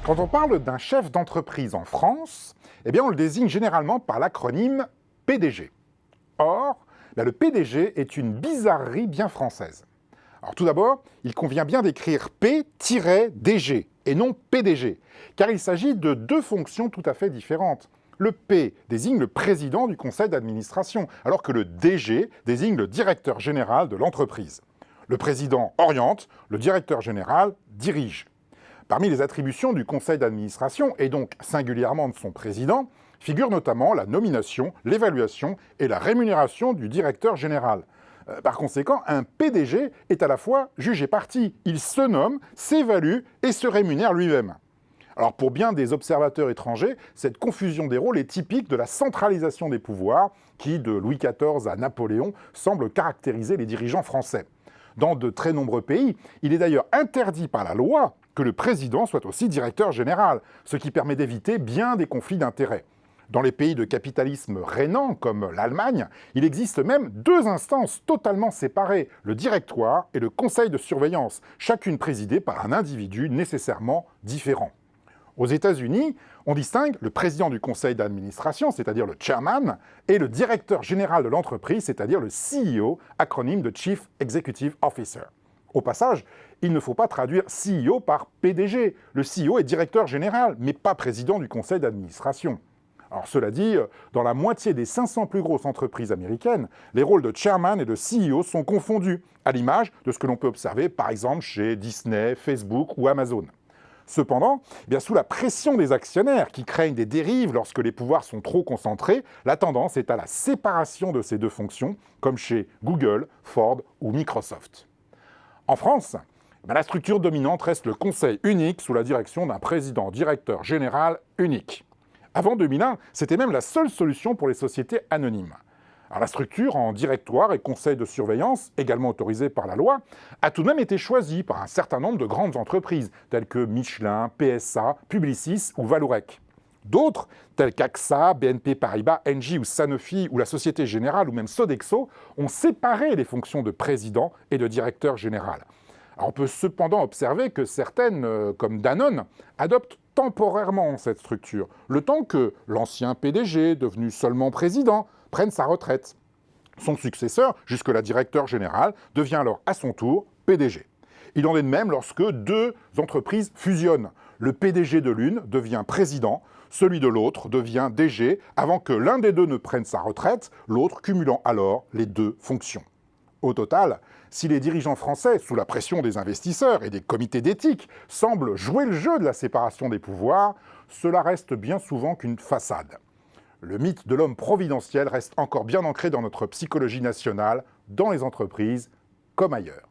Quand on parle d'un chef d'entreprise en France, on le désigne généralement par l'acronyme PDG. Or, le PDG est une bizarrerie bien française. Alors tout d'abord, il convient bien d'écrire P-DG et non PDG, car il s'agit de deux fonctions tout à fait différentes. Le P désigne le président du conseil d'administration, alors que le DG désigne le directeur général de l'entreprise. Le président oriente, le directeur général dirige. Parmi les attributions du conseil d'administration, et donc singulièrement de son président, figurent notamment la nomination, l'évaluation et la rémunération du directeur général. Par conséquent, un PDG est à la fois juge et partie. Il se nomme, s'évalue et se rémunère lui-même. Alors pour bien des observateurs étrangers, cette confusion des rôles est typique de la centralisation des pouvoirs qui, de Louis XIV à Napoléon, semble caractériser les dirigeants français. Dans de très nombreux pays, il est d'ailleurs interdit par la loi que le président soit aussi directeur général, ce qui permet d'éviter bien des conflits d'intérêts. Dans les pays de capitalisme rénant, comme l'Allemagne, il existe même deux instances totalement séparées, le directoire et le conseil de surveillance, chacune présidée par un individu nécessairement différent. Aux États-Unis, on distingue le président du conseil d'administration, c'est-à-dire le chairman, et le directeur général de l'entreprise, c'est-à-dire le CEO, acronyme de Chief Executive Officer. Au passage, il ne faut pas traduire CEO par PDG. Le CEO est directeur général, mais pas président du conseil d'administration. Alors cela dit, dans la moitié des 500 plus grosses entreprises américaines, les rôles de chairman et de CEO sont confondus, à l'image de ce que l'on peut observer par exemple chez Disney, Facebook ou Amazon. Cependant, sous la pression des actionnaires qui craignent des dérives lorsque les pouvoirs sont trop concentrés, la tendance est à la séparation de ces deux fonctions, comme chez Google, Ford ou Microsoft. En France, la structure dominante reste le conseil unique sous la direction d'un président-directeur général unique. Avant 2001, c'était même la seule solution pour les sociétés anonymes. Alors la structure en directoire et conseil de surveillance, également autorisée par la loi, a tout de même été choisie par un certain nombre de grandes entreprises, telles que Michelin, PSA, Publicis ou Vallourec. D'autres, telles qu'AXA, BNP Paribas, Engie ou Sanofi ou la Société Générale ou même Sodexo, ont séparé les fonctions de président et de directeur général. Alors on peut cependant observer que certaines, comme Danone, adoptent temporairement cette structure, le temps que l'ancien PDG, devenu seulement président, prenne sa retraite. Son successeur, jusque-là directeur général, devient alors à son tour PDG. Il en est de même lorsque deux entreprises fusionnent. Le PDG de l'une devient président, celui de l'autre devient DG, avant que l'un des deux ne prenne sa retraite, l'autre cumulant alors les deux fonctions. Au total, si les dirigeants français, sous la pression des investisseurs et des comités d'éthique, semblent jouer le jeu de la séparation des pouvoirs, cela reste bien souvent qu'une façade. Le mythe de l'homme providentiel reste encore bien ancré dans notre psychologie nationale, dans les entreprises comme ailleurs.